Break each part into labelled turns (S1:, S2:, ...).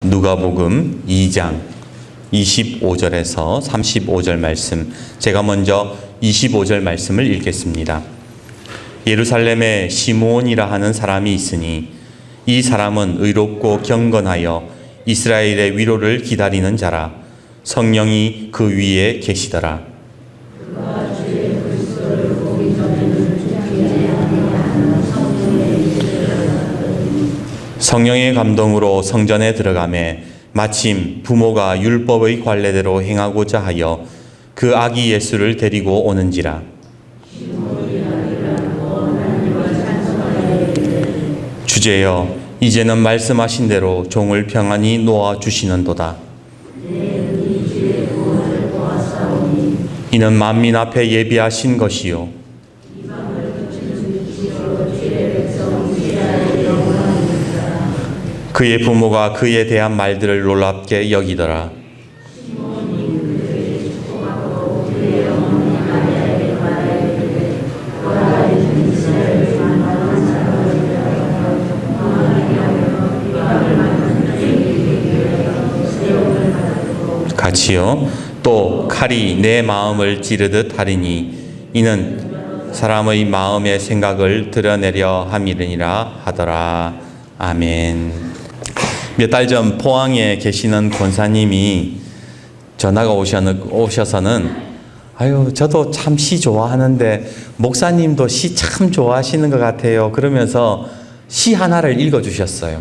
S1: 누가복음 2장 25절에서 35절 말씀, 제가 먼저 25절 말씀을 읽겠습니다. 예루살렘에 시므온이라 하는 사람이 있으니 이 사람은 의롭고 경건하여 이스라엘의 위로를 기다리는 자라. 성령이 그 위에 계시더라. 성령의 감동으로 성전에 들어가매 마침 부모가 율법의 관례대로 행하고자 하여 그 아기 예수를 데리고 오는지라. 주제여, 이제는 말씀하신 대로 종을 평안히 놓아 주시는도다. 이는 만민 앞에 예비하신 것이요 그의 부모가 그에 대한 말들을 놀랍게 여기더라. 같이요. 또 칼이 내 마음을 찌르듯 하리니 이는 사람의 마음의 생각을 드러내려 함이니라 하더라. 아멘. 몇 달 전 포항에 계시는 권사님이 전화가 오셔서는 저도 참 시 좋아하는데 목사님도 시 참 좋아하시는 것 같아요. 그러면서 시 하나를 읽어주셨어요.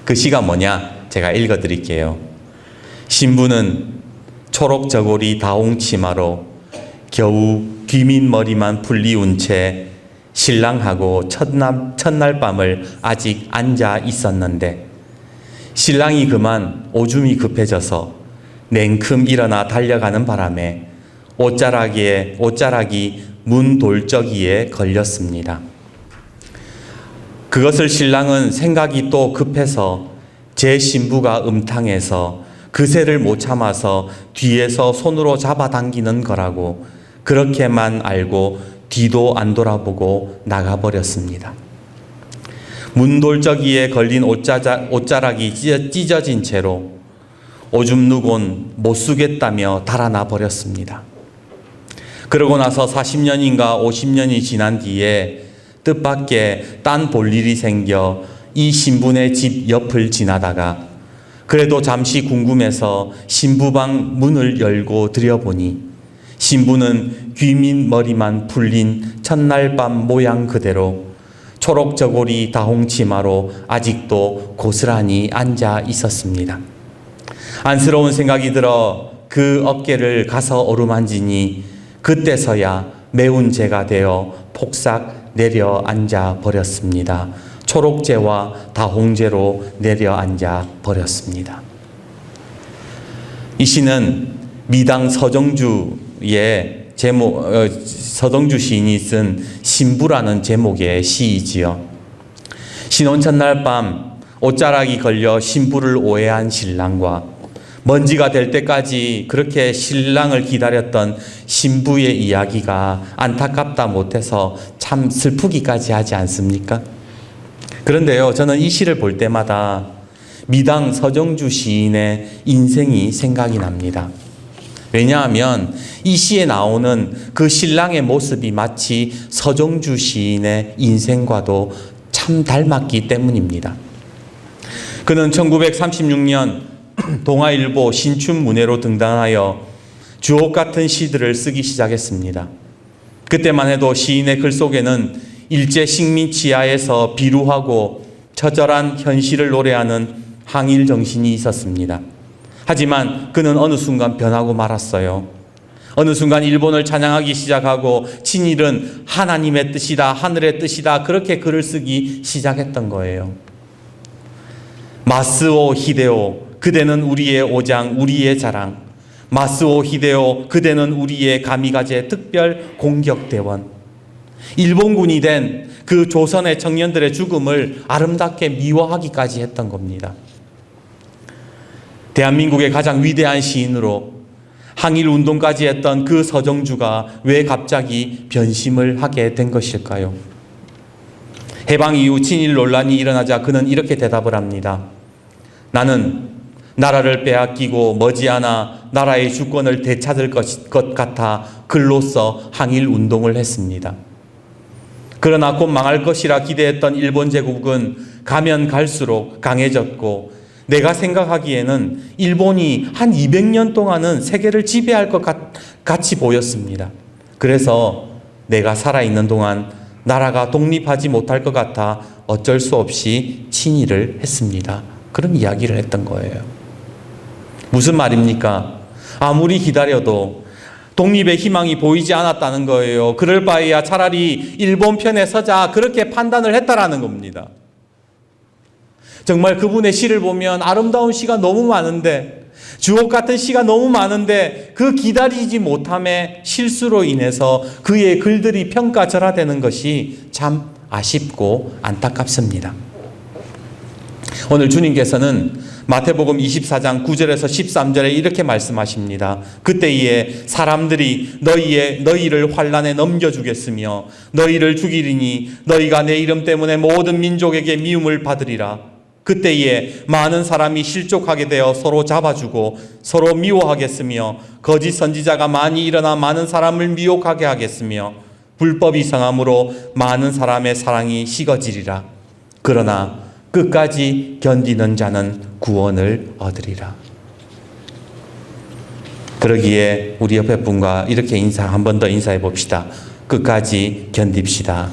S1: 그 시가 뭐냐? 제가 읽어드릴게요. 신부는 초록 저고리 다홍 치마로 겨우 귀민머리만 풀리운 채 신랑하고 첫날 밤을 아직 앉아 있었는데 신랑이 그만 오줌이 급해져서 냉큼 일어나 달려가는 바람에 옷자락이 문 돌적이에 걸렸습니다. 그것을 신랑은 생각이 또 급해서 제 신부가 음탕해서 그새를 못 참아서 뒤에서 손으로 잡아당기는 거라고 그렇게만 알고 뒤도 안 돌아보고 나가버렸습니다. 문돌적이에 걸린 옷자락이 찢어진 채로 오줌 누곤 못 쓰겠다며 달아나 버렸습니다. 그러고 나서 40년인가 50년이 지난 뒤에 뜻밖의 딴 볼 일이 생겨 이 신부네 집 옆을 지나다가 그래도 잠시 궁금해서 신부방 문을 열고 들여보니 신부는 귀민 머리만 풀린 첫날 밤 모양 그대로 초록 저고리 다홍 치마로 아직도 고스란히 앉아 있었습니다. 안쓰러운 생각이 들어 그 어깨를 가서 어루만지니 그때서야 매운 죄가 되어 폭삭 내려앉아 버렸습니다. 초록죄와 다홍죄로 내려앉아 버렸습니다. 이 시는 미당 서정주의 서정주 시인이 쓴 신부라는 제목의 시이지요. 신혼 첫날 밤 옷자락이 걸려 신부를 오해한 신랑과 먼지가 될 때까지 그렇게 신랑을 기다렸던 신부의 이야기가 안타깝다 못해서 참 슬프기까지 하지 않습니까? 그런데요, 저는 이 시를 볼 때마다 미당 서정주 시인의 인생이 생각이 납니다. 왜냐하면 이 시에 나오는 그 신랑의 모습이 마치 서정주 시인의 인생과도 참 닮았기 때문입니다. 그는 1936년 동아일보 신춘문예로 등단하여 주옥 같은 시들을 쓰기 시작했습니다. 그때만 해도 시인의 글 속에는 일제 식민 지하에서 비루하고 처절한 현실을 노래하는 항일 정신이 있었습니다. 하지만 그는 어느 순간 변하고 말았어요. 어느 순간 일본을 찬양하기 시작하고 친일은 하나님의 뜻이다, 하늘의 뜻이다, 그렇게 글을 쓰기 시작했던 거예요. 마스오 히데오, 그대는 우리의 오장, 우리의 자랑. 마스오 히데오, 그대는 우리의 가미가제 특별 공격대원. 일본군이 된 그 조선의 청년들의 죽음을 아름답게 미화하기까지 했던 겁니다. 대한민국의 가장 위대한 시인으로 항일 운동까지 했던 그 서정주가 왜 갑자기 변심을 하게 된 것일까요? 해방 이후 친일 논란이 일어나자 그는 이렇게 대답을 합니다. 나는 나라를 빼앗기고 머지않아 나라의 주권을 되찾을 것 같아 글로써 항일 운동을 했습니다. 그러나 곧 망할 것이라 기대했던 일본 제국은 가면 갈수록 강해졌고 내가 생각하기에는 일본이 한 200년 동안은 세계를 지배할 것 같이 보였습니다. 그래서 내가 살아있는 동안 나라가 독립하지 못할 것 같아 어쩔 수 없이 친일을 했습니다. 그런 이야기를 했던 거예요. 무슨 말입니까? 아무리 기다려도 독립의 희망이 보이지 않았다는 거예요. 그럴 바에야 차라리 일본 편에 서자, 그렇게 판단을 했다라는 겁니다. 정말 그분의 시를 보면 아름다운 시가 너무 많은데, 주옥 같은 시가 너무 많은데 그 기다리지 못함의 실수로 인해서 그의 글들이 평가절하되는 것이 참 아쉽고 안타깝습니다. 오늘 주님께서는 마태복음 24장 9절에서 13절에 이렇게 말씀하십니다. 그때에 사람들이 너희를 환난에 넘겨주겠으며 너희를 죽이리니 너희가 내 이름 때문에 모든 민족에게 미움을 받으리라. 그때에 많은 사람이 실족하게 되어 서로 잡아주고 서로 미워하겠으며 거짓 선지자가 많이 일어나 많은 사람을 미혹하게 하겠으며 불법이 성함으로 많은 사람의 사랑이 식어지리라. 그러나 끝까지 견디는 자는 구원을 얻으리라. 그러기에 우리 옆에 분과 이렇게 한 번 더 인사해 봅시다. 끝까지 견딥시다.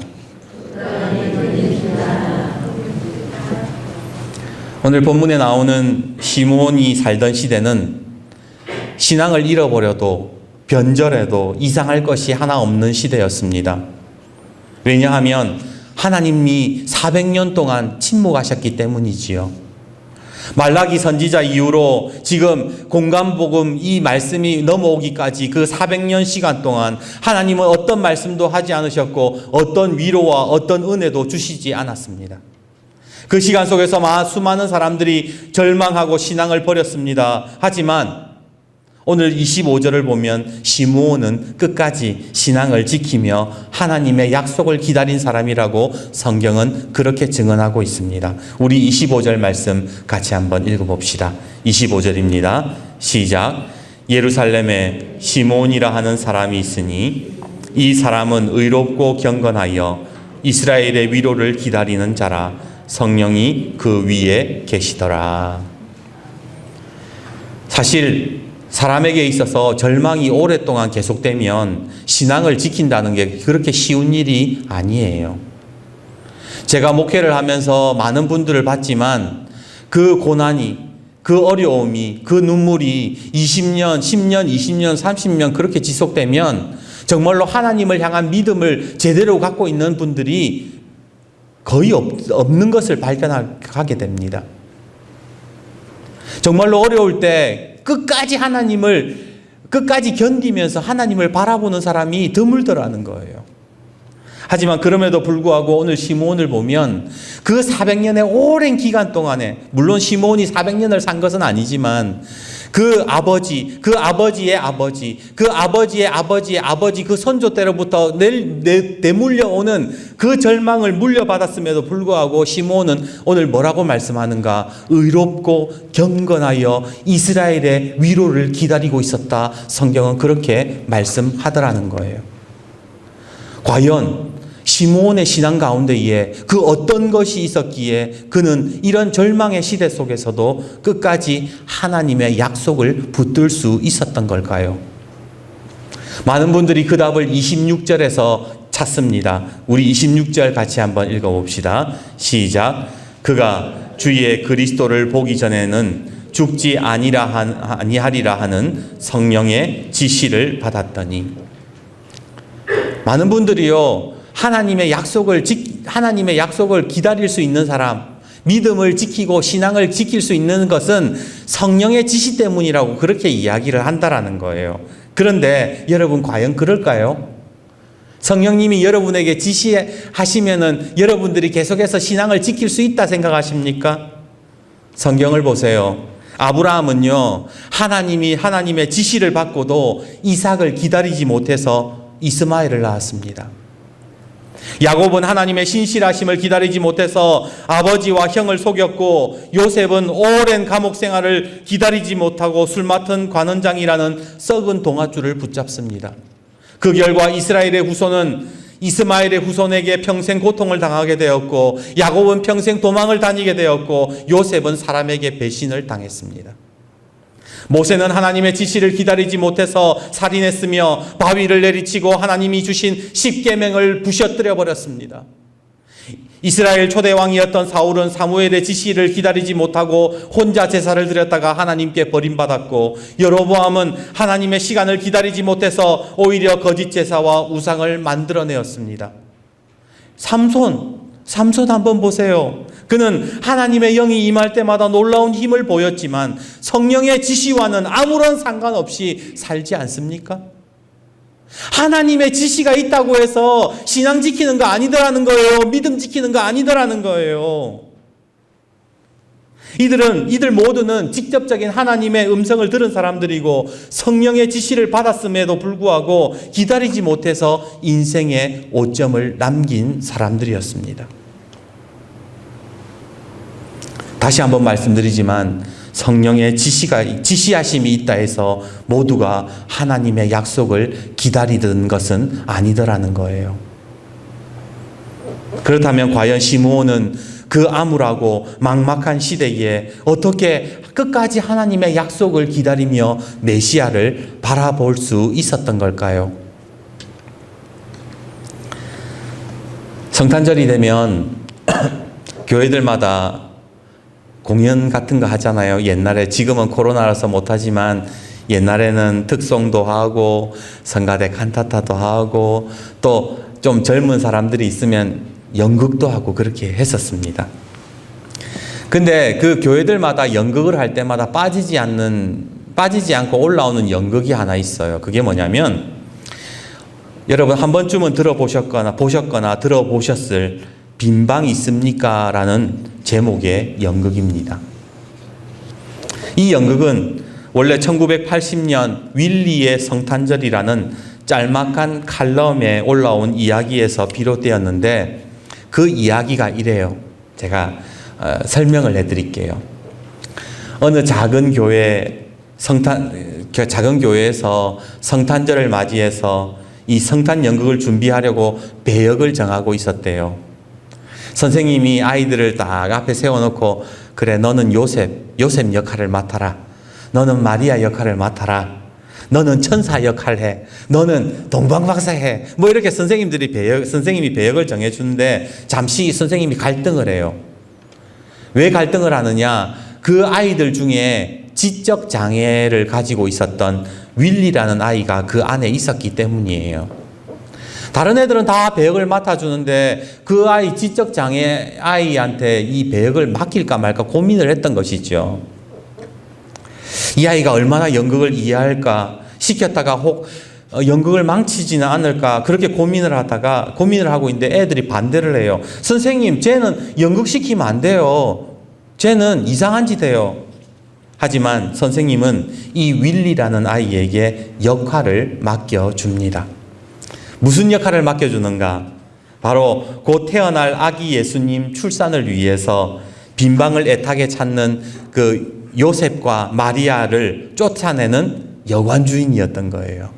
S1: 오늘 본문에 나오는 시므온이 살던 시대는 신앙을 잃어버려도 변절해도 이상할 것이 하나 없는 시대였습니다. 왜냐하면 하나님이 400년 동안 침묵하셨기 때문이지요. 말라기 선지자 이후로 지금 공감복음 이 말씀이 넘어오기까지 그 400년 시간 동안 하나님은 어떤 말씀도 하지 않으셨고 어떤 위로와 어떤 은혜도 주시지 않았습니다. 그 시간 속에서 수많은 사람들이 절망하고 신앙을 버렸습니다. 하지만 오늘 25절을 보면 시므온은 끝까지 신앙을 지키며 하나님의 약속을 기다린 사람이라고 성경은 그렇게 증언하고 있습니다. 우리 25절 말씀 같이 한번 읽어봅시다. 25절입니다. 시작. 예루살렘에 시므온이라 하는 사람이 있으니 이 사람은 의롭고 경건하여 이스라엘의 위로를 기다리는 자라. 성령이 그 위에 계시더라. 사실 사람에게 있어서 절망이 오랫동안 계속되면 신앙을 지킨다는 게 그렇게 쉬운 일이 아니에요. 제가 목회를 하면서 많은 분들을 봤지만 그 고난이, 그 어려움이, 그 눈물이 20년, 10년, 20년, 30년 그렇게 지속되면 정말로 하나님을 향한 믿음을 제대로 갖고 있는 분들이 거의 없는 것을 발견하게 됩니다. 정말로 어려울 때 끝까지 견디면서 하나님을 바라보는 사람이 드물더라는 거예요. 하지만 그럼에도 불구하고 오늘 시므온을 보면 그 400년의 오랜 기간 동안에, 물론 시므온이 400년을 산 것은 아니지만 그 아버지, 그 아버지의 아버지, 그 아버지의 아버지의 아버지, 그 선조 때로부터 내물려오는 그 절망을 물려받았음에도 불구하고 시므온은 오늘 뭐라고 말씀하는가? 의롭고 경건하여 이스라엘의 위로를 기다리고 있었다. 성경은 그렇게 말씀하더라는 거예요. 과연 시므온의 신앙 가운데에 그 어떤 것이 있었기에 그는 이런 절망의 시대 속에서도 끝까지 하나님의 약속을 붙들 수 있었던 걸까요? 많은 분들이 그 답을 26절에서 찾습니다. 우리 26절 같이 한번 읽어봅시다. 시작. 그가 주의 그리스도를 보기 전에는 죽지 아니하리라 하는 성령의 지시를 받았더니. 많은 분들이요, 하나님의 약속을 기다릴 수 있는 사람, 믿음을 지키고 신앙을 지킬 수 있는 것은 성령의 지시 때문이라고 그렇게 이야기를 한다라는 거예요. 그런데 여러분 과연 그럴까요? 성령님이 여러분에게 지시하시면은 여러분들이 계속해서 신앙을 지킬 수 있다 생각하십니까? 성경을 보세요. 아브라함은요, 하나님의 지시를 받고도 이삭을 기다리지 못해서 이스마엘을 낳았습니다. 야곱은 하나님의 신실하심을 기다리지 못해서 아버지와 형을 속였고, 요셉은 오랜 감옥 생활을 기다리지 못하고 술 맡은 관원장이라는 썩은 동아줄을 붙잡습니다. 그 결과 이스마엘의 후손에게 평생 고통을 당하게 되었고, 야곱은 평생 도망을 다니게 되었고, 요셉은 사람에게 배신을 당했습니다. 모세는 하나님의 지시를 기다리지 못해서 살인했으며 바위를 내리치고 하나님이 주신 십계명을 부셔뜨려 버렸습니다. 이스라엘 초대 왕이었던 사울은 사무엘의 지시를 기다리지 못하고 혼자 제사를 드렸다가 하나님께 버림받았고, 여로보암은 하나님의 시간을 기다리지 못해서 오히려 거짓 제사와 우상을 만들어내었습니다. 삼손 한번 보세요. 그는 하나님의 영이 임할 때마다 놀라운 힘을 보였지만 성령의 지시와는 아무런 상관없이 살지 않습니까? 하나님의 지시가 있다고 해서 신앙 지키는 거 아니더라는 거예요. 믿음 지키는 거 아니더라는 거예요. 이들 모두는 직접적인 하나님의 음성을 들은 사람들이고 성령의 지시를 받았음에도 불구하고 기다리지 못해서 인생의 오점을 남긴 사람들이었습니다. 다시 한번 말씀드리지만 성령의 지시하심이 있다 해서 모두가 하나님의 약속을 기다리던 것은 아니더라는 거예요. 그렇다면 과연 시므온은 그 암울하고 막막한 시대에 어떻게 끝까지 하나님의 약속을 기다리며 메시아를 바라볼 수 있었던 걸까요? 성탄절이 되면 교회들마다 공연 같은 거 하잖아요. 옛날에, 지금은 코로나라서 못하지만 옛날에는 특송도 하고 성가대 칸타타도 하고 또 좀 젊은 사람들이 있으면 연극도 하고 그렇게 했었습니다. 근데 그 교회들마다 연극을 할 때마다 빠지지 않고 올라오는 연극이 하나 있어요. 그게 뭐냐면, 여러분 한 번쯤은 보셨거나 들어보셨을 빈방 있습니까? 라는 제목의 연극입니다. 이 연극은 원래 1980년 윌리의 성탄절이라는 짤막한 칼럼에 올라온 이야기에서 비롯되었는데, 그 이야기가 이래요. 제가 설명을 해드릴게요. 어느 작은 교회에서 성탄절을 맞이해서 이 성탄 연극을 준비하려고 배역을 정하고 있었대요. 선생님이 아이들을 딱 앞에 세워놓고, 그래, 너는 요셉 역할을 맡아라. 너는 마리아 역할을 맡아라. 너는 천사 역할 해. 너는 동방박사 해. 뭐 이렇게 선생님이 배역을 정해주는데 잠시 선생님이 갈등을 해요. 왜 갈등을 하느냐? 그 아이들 중에 지적 장애를 가지고 있었던 윌리라는 아이가 그 안에 있었기 때문이에요. 다른 애들은 다 배역을 맡아주는데 그 지적 장애 아이한테 이 배역을 맡길까 말까 고민을 했던 것이죠. 이 아이가 얼마나 연극을 이해할까, 시켰다가 혹 연극을 망치지는 않을까, 그렇게 고민을 하고 있는데 애들이 반대를 해요. 선생님, 쟤는 연극 시키면 안 돼요. 쟤는 이상한 짓 해요. 하지만 선생님은 이 윌리라는 아이에게 역할을 맡겨줍니다. 무슨 역할을 맡겨주는가? 바로 곧 태어날 아기 예수님 출산을 위해서 빈방을 애타게 찾는 그 요셉과 마리아를 쫓아내는 여관주인이었던 거예요.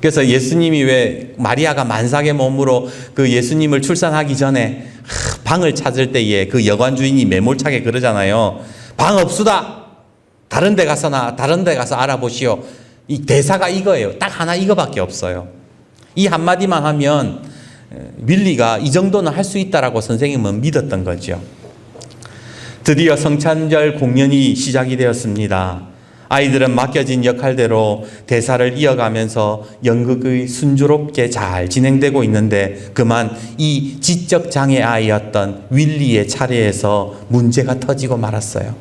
S1: 그래서 예수님이 왜 마리아가 만삭의 몸으로 그 예수님을 출산하기 전에 방을 찾을 때에 그 여관주인이 매몰차게 그러잖아요. 방 없수다. 다른 데 가서 알아보시오. 이 대사가 이거예요. 딱 하나 이거밖에 없어요. 이 한마디만 하면 윌리가 이 정도는 할 수 있다라고 선생님은 믿었던 거죠. 드디어 성탄절 공연이 시작이 되었습니다. 아이들은 맡겨진 역할대로 대사를 이어가면서 연극이 순조롭게 잘 진행되고 있는데, 그만 이 지적 장애 아이였던 윌리의 차례에서 문제가 터지고 말았어요.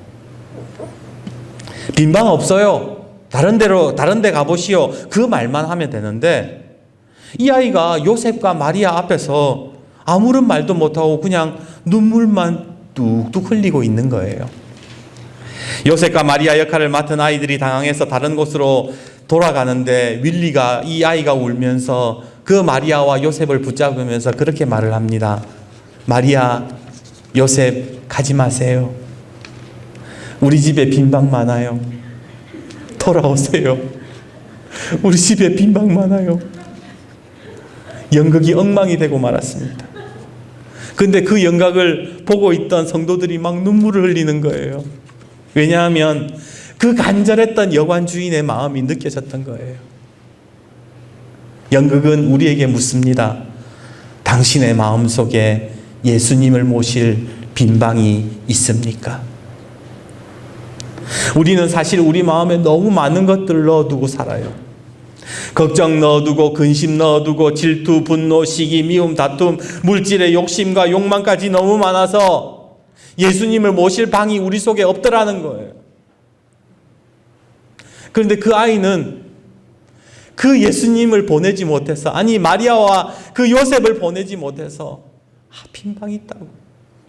S1: 빈방 없어요. 다른 데 가보시오. 그 말만 하면 되는데, 이 아이가 요셉과 마리아 앞에서 아무런 말도 못하고 그냥 눈물만 뚝뚝 흘리고 있는 거예요. 요셉과 마리아 역할을 맡은 아이들이 당황해서 다른 곳으로 돌아가는데 윌리가 이 아이가 울면서 그 마리아와 요셉을 붙잡으면서 그렇게 말을 합니다. 마리아, 요셉 가지 마세요. 우리 집에 빈방 많아요. 돌아오세요. 우리 집에 빈방 많아요. 연극이 엉망이 되고 말았습니다. 근데 그 연극을 보고 있던 성도들이 막 눈물을 흘리는 거예요. 왜냐하면 그 간절했던 여관 주인의 마음이 느껴졌던 거예요. 연극은 우리에게 묻습니다. 당신의 마음속에 예수님을 모실 빈방이 있습니까? 우리는 사실 우리 마음에 너무 많은 것들을 넣어두고 살아요. 걱정 넣어두고, 근심 넣어두고, 질투, 분노, 시기, 미움, 다툼, 물질의 욕심과 욕망까지 너무 많아서 예수님을 모실 방이 우리 속에 없더라는 거예요. 그런데 그 아이는 그 예수님을 보내지 못해서, 아니 마리아와 그 요셉을 보내지 못해서 빈방이 있다고,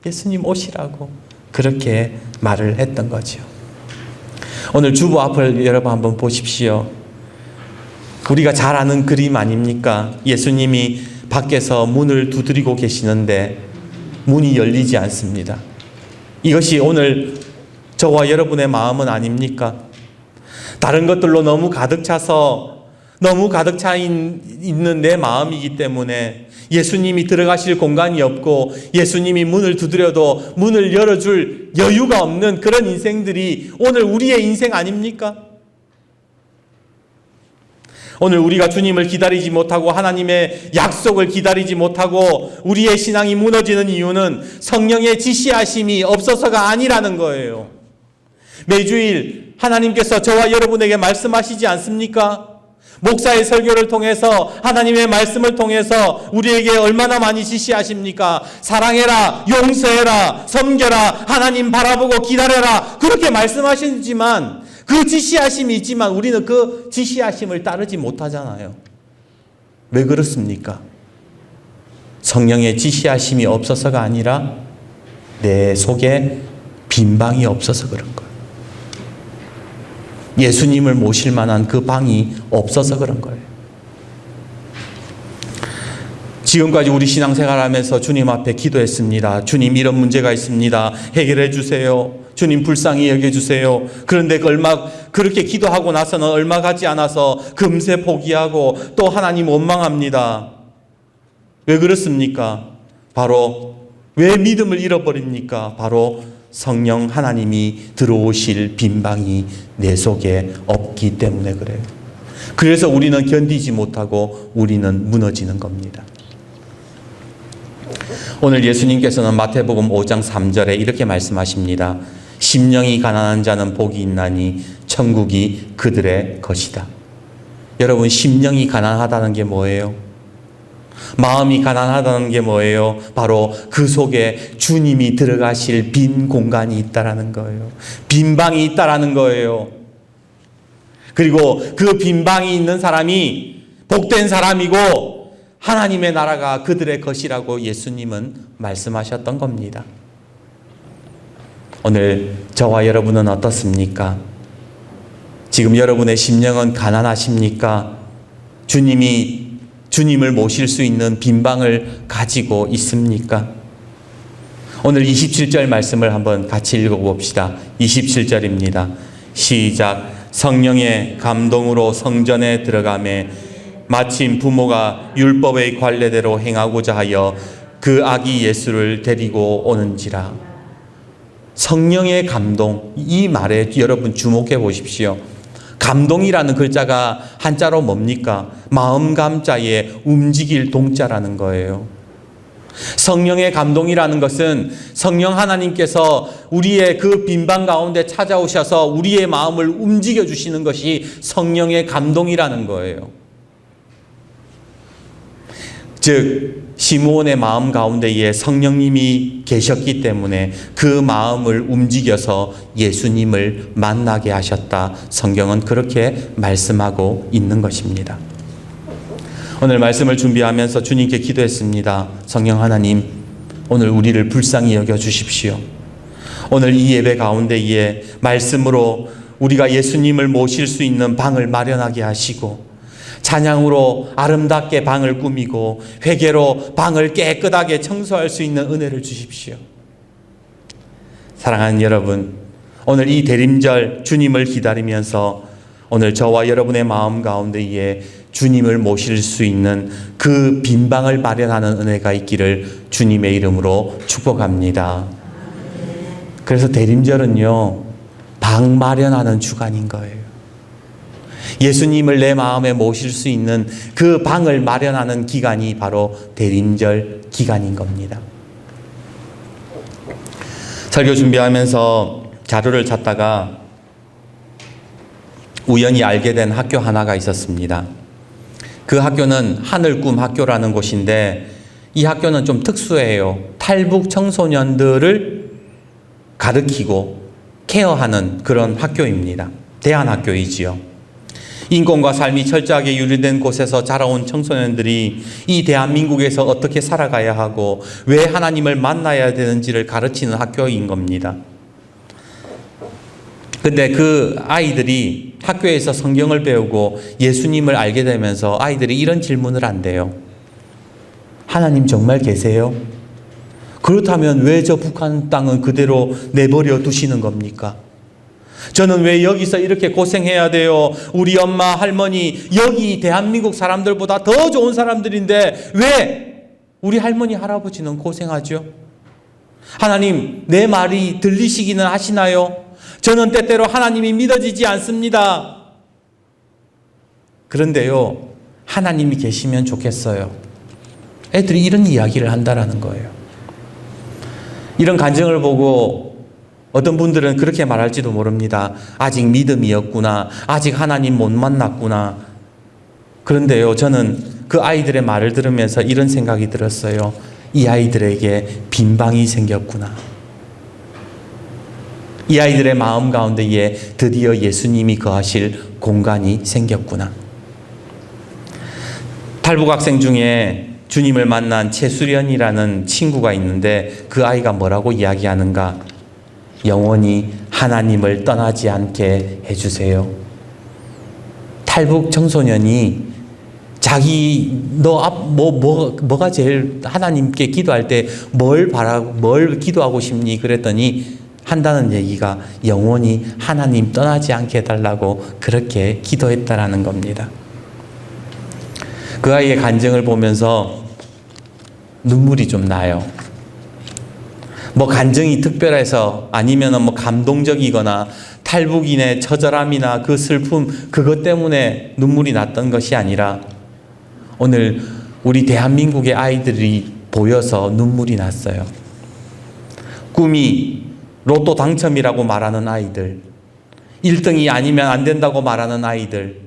S1: 예수님 오시라고 그렇게 말을 했던 거죠. 오늘 주보 앞을 여러분 한번 보십시오. 우리가 잘 아는 그림 아닙니까? 예수님이 밖에서 문을 두드리고 계시는데 문이 열리지 않습니다. 이것이 오늘 저와 여러분의 마음은 아닙니까? 다른 것들로 너무 가득 차 있는 내 마음이기 때문에 예수님이 들어가실 공간이 없고 예수님이 문을 두드려도 문을 열어줄 여유가 없는 그런 인생들이 오늘 우리의 인생 아닙니까? 오늘 우리가 주님을 기다리지 못하고 하나님의 약속을 기다리지 못하고 우리의 신앙이 무너지는 이유는 성령의 지시하심이 없어서가 아니라는 거예요. 매주일 하나님께서 저와 여러분에게 말씀하시지 않습니까? 목사의 설교를 통해서 하나님의 말씀을 통해서 우리에게 얼마나 많이 지시하십니까? 사랑해라, 용서해라, 섬겨라, 하나님 바라보고 기다려라, 그렇게 말씀하시지만 그 지시하심이 있지만 우리는 그 지시하심을 따르지 못하잖아요. 왜 그렇습니까? 성령의 지시하심이 없어서가 아니라 내 속에 빈방이 없어서 그런 거예요. 예수님을 모실 만한 그 방이 없어서 그런 거예요. 지금까지 우리 신앙생활하면서 주님 앞에 기도했습니다. 주님, 이런 문제가 있습니다. 해결해 주세요. 주님, 불쌍히 여겨주세요. 그런데 그렇게 기도하고 나서는 얼마 가지 않아서 금세 포기하고 또 하나님 원망합니다. 왜 그렇습니까? 바로 왜 믿음을 잃어버립니까? 바로 성령 하나님이 들어오실 빈방이 내 속에 없기 때문에 그래요. 그래서 우리는 견디지 못하고 우리는 무너지는 겁니다. 오늘 예수님께서는 마태복음 5장 3절에 이렇게 말씀하십니다. 심령이 가난한 자는 복이 있나니 천국이 그들의 것이다. 여러분, 심령이 가난하다는 게 뭐예요? 마음이 가난하다는 게 뭐예요? 바로 그 속에 주님이 들어가실 빈 공간이 있다라는 거예요. 빈 방이 있다라는 거예요. 그리고 그 빈 방이 있는 사람이 복된 사람이고 하나님의 나라가 그들의 것이라고 예수님은 말씀하셨던 겁니다. 오늘 저와 여러분은 어떻습니까? 지금 여러분의 심령은 가난하십니까? 주님을 모실 수 있는 빈방을 가지고 있습니까? 오늘 27절 말씀을 한번 같이 읽어봅시다. 27절입니다. 시작. 성령의 감동으로 성전에 들어가매 마침 부모가 율법의 관례대로 행하고자 하여 그 아기 예수를 데리고 오는지라. 성령의 감동, 이 말에 여러분 주목해 보십시오. 감동이라는 글자가 한자로 뭡니까? 마음 감자에 움직일 동자라는 거예요. 성령의 감동이라는 것은 성령 하나님께서 우리의 그 빈방 가운데 찾아오셔서 우리의 마음을 움직여 주시는 것이 성령의 감동이라는 거예요. 즉 시므온의 마음 가운데에 성령님이 계셨기 때문에 그 마음을 움직여서 예수님을 만나게 하셨다. 성경은 그렇게 말씀하고 있는 것입니다. 오늘 말씀을 준비하면서 주님께 기도했습니다. 성령 하나님, 오늘 우리를 불쌍히 여겨 주십시오. 오늘 이 예배 가운데에 말씀으로 우리가 예수님을 모실 수 있는 방을 마련하게 하시고 찬양으로 아름답게 방을 꾸미고 회개로 방을 깨끗하게 청소할 수 있는 은혜를 주십시오. 사랑하는 여러분, 오늘 이 대림절 주님을 기다리면서 오늘 저와 여러분의 마음 가운데에 주님을 모실 수 있는 그 빈방을 마련하는 은혜가 있기를 주님의 이름으로 축복합니다. 그래서 대림절은요, 방 마련하는 주간인 거예요. 예수님을 내 마음에 모실 수 있는 그 방을 마련하는 기간이 바로 대림절 기간인 겁니다. 설교 준비하면서 자료를 찾다가 우연히 알게 된 학교 하나가 있었습니다. 그 학교는 하늘꿈 학교라는 곳인데 이 학교는 좀 특수해요. 탈북 청소년들을 가르치고 케어하는 그런 학교입니다. 대안학교이지요. 인권과 삶이 철저하게 유리된 곳에서 자라온 청소년들이 이 대한민국에서 어떻게 살아가야 하고 왜 하나님을 만나야 되는지를 가르치는 학교인 겁니다. 근데 그 아이들이 학교에서 성경을 배우고 예수님을 알게 되면서 아이들이 이런 질문을 한대요. 하나님 정말 계세요? 그렇다면 왜 저 북한 땅은 그대로 내버려 두시는 겁니까? 저는 왜 여기서 이렇게 고생해야 돼요? 우리 엄마, 할머니, 여기 대한민국 사람들보다 더 좋은 사람들인데 왜 우리 할머니, 할아버지는 고생하죠? 하나님, 내 말이 들리시기는 하시나요? 저는 때때로 하나님이 믿어지지 않습니다. 그런데요, 하나님이 계시면 좋겠어요. 애들이 이런 이야기를 한다라는 거예요. 이런 간증을 보고 어떤 분들은 그렇게 말할지도 모릅니다. 아직 믿음이 없구나. 아직 하나님 못 만났구나. 그런데요, 저는 그 아이들의 말을 들으면서 이런 생각이 들었어요. 이 아이들에게 빈방이 생겼구나. 이 아이들의 마음 가운데에 드디어 예수님이 거하실 공간이 생겼구나. 탈북학생 중에 주님을 만난 최수련이라는 친구가 있는데 그 아이가 뭐라고 이야기하는가? 영원히 하나님을 떠나지 않게 해주세요. 탈북 청소년이 자기 뭐가 제일 하나님께 기도할 때 뭘 기도하고 싶니? 그랬더니 한다는 얘기가 영원히 하나님 떠나지 않게 해달라고 그렇게 기도했다라는 겁니다. 그 아이의 간증을 보면서 눈물이 좀 나요. 뭐 간증이 특별해서 아니면 뭐 감동적이거나 탈북인의 처절함이나 그 슬픔 그것 때문에 눈물이 났던 것이 아니라 오늘 우리 대한민국의 아이들이 보여서 눈물이 났어요. 꿈이 로또 당첨이라고 말하는 아이들, 1등이 아니면 안 된다고 말하는 아이들,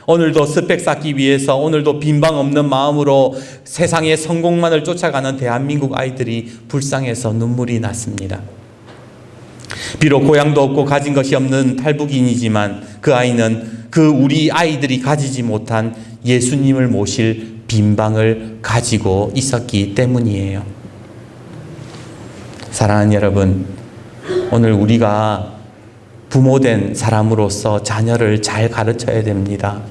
S1: 오늘도 스펙 쌓기 위해서 오늘도 빈방 없는 마음으로 세상의 성공만을 쫓아가는 대한민국 아이들이 불쌍해서 눈물이 났습니다. 비록 고향도 없고 가진 것이 없는 탈북인이지만 그 아이는 그 우리 아이들이 가지지 못한 예수님을 모실 빈방을 가지고 있었기 때문이에요. 사랑하는 여러분, 오늘 우리가 부모된 사람으로서 자녀를 잘 가르쳐야 됩니다.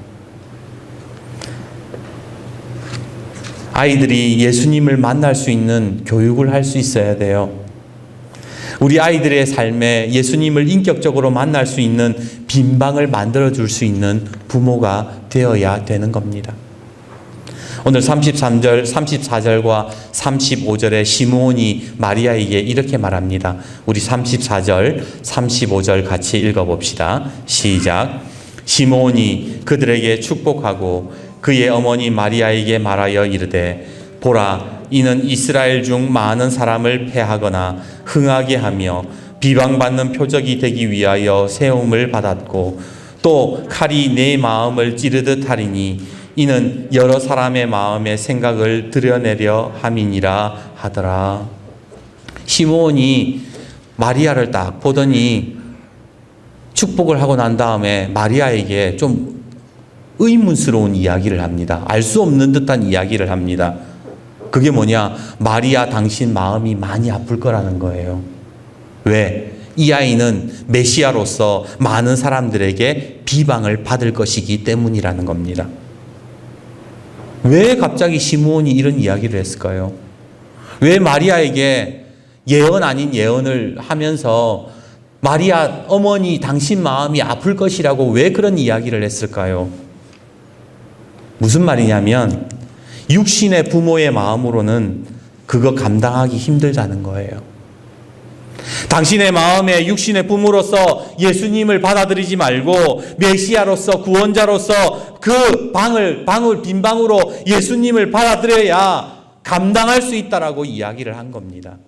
S1: 아이들이 예수님을 만날 수 있는 교육을 할 수 있어야 돼요. 우리 아이들의 삶에 예수님을 인격적으로 만날 수 있는 빈방을 만들어줄 수 있는 부모가 되어야 되는 겁니다. 오늘 33절, 34절과 35절에 시므온이 마리아에게 이렇게 말합니다. 우리 34절, 35절 같이 읽어봅시다. 시작. 시므온이 그들에게 축복하고 그의 어머니 마리아에게 말하여 이르되 보라, 이는 이스라엘 중 많은 사람을 패하거나 흥하게 하며 비방받는 표적이 되기 위하여 세움을 받았고 또 칼이 내 마음을 찌르듯 하리니 이는 여러 사람의 마음의 생각을 드러내려 함이니라 하더라. 시므온이 마리아를 딱 보더니 축복을 하고 난 다음에 마리아에게 좀 의문스러운 이야기를 합니다. 알 수 없는 듯한 이야기를 합니다. 그게 뭐냐? 마리아, 당신 마음이 많이 아플 거라는 거예요. 왜? 이 아이는 메시아로서 많은 사람들에게 비방을 받을 것이기 때문이라는 겁니다. 왜 갑자기 시므온이 이런 이야기를 했을까요? 왜 마리아에게 예언 아닌 예언을 하면서 마리아 어머니 당신 마음이 아플 것이라고 왜 그런 이야기를 했을까요? 무슨 말이냐면 육신의 부모의 마음으로는 그거 감당하기 힘들다는 거예요. 당신의 마음에 육신의 부모로서 예수님을 받아들이지 말고 메시아로서 구원자로서 그 빈 방으로 예수님을 받아들여야 감당할 수 있다라고 이야기를 한 겁니다.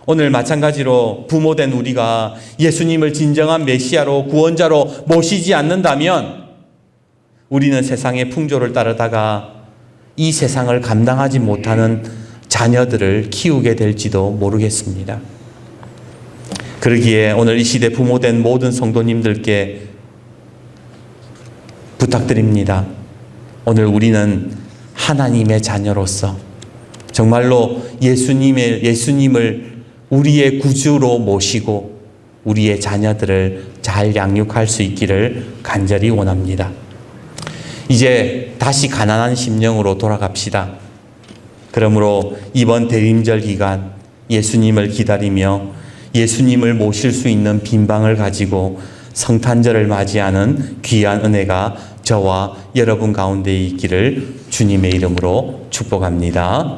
S1: 오늘 마찬가지로 부모된 우리가 예수님을 진정한 메시아로 구원자로 모시지 않는다면 우리는 세상의 풍조를 따르다가 이 세상을 감당하지 못하는 자녀들을 키우게 될지도 모르겠습니다. 그러기에 오늘 이 시대 부모된 모든 성도님들께 부탁드립니다. 오늘 우리는 하나님의 자녀로서 정말로 예수님을 우리의 구주로 모시고 우리의 자녀들을 잘 양육할 수 있기를 간절히 원합니다. 이제 다시 가난한 심령으로 돌아갑시다. 그러므로 이번 대림절 기간 예수님을 기다리며 예수님을 모실 수 있는 빈방을 가지고 성탄절을 맞이하는 귀한 은혜가 저와 여러분 가운데 있기를 주님의 이름으로 축복합니다.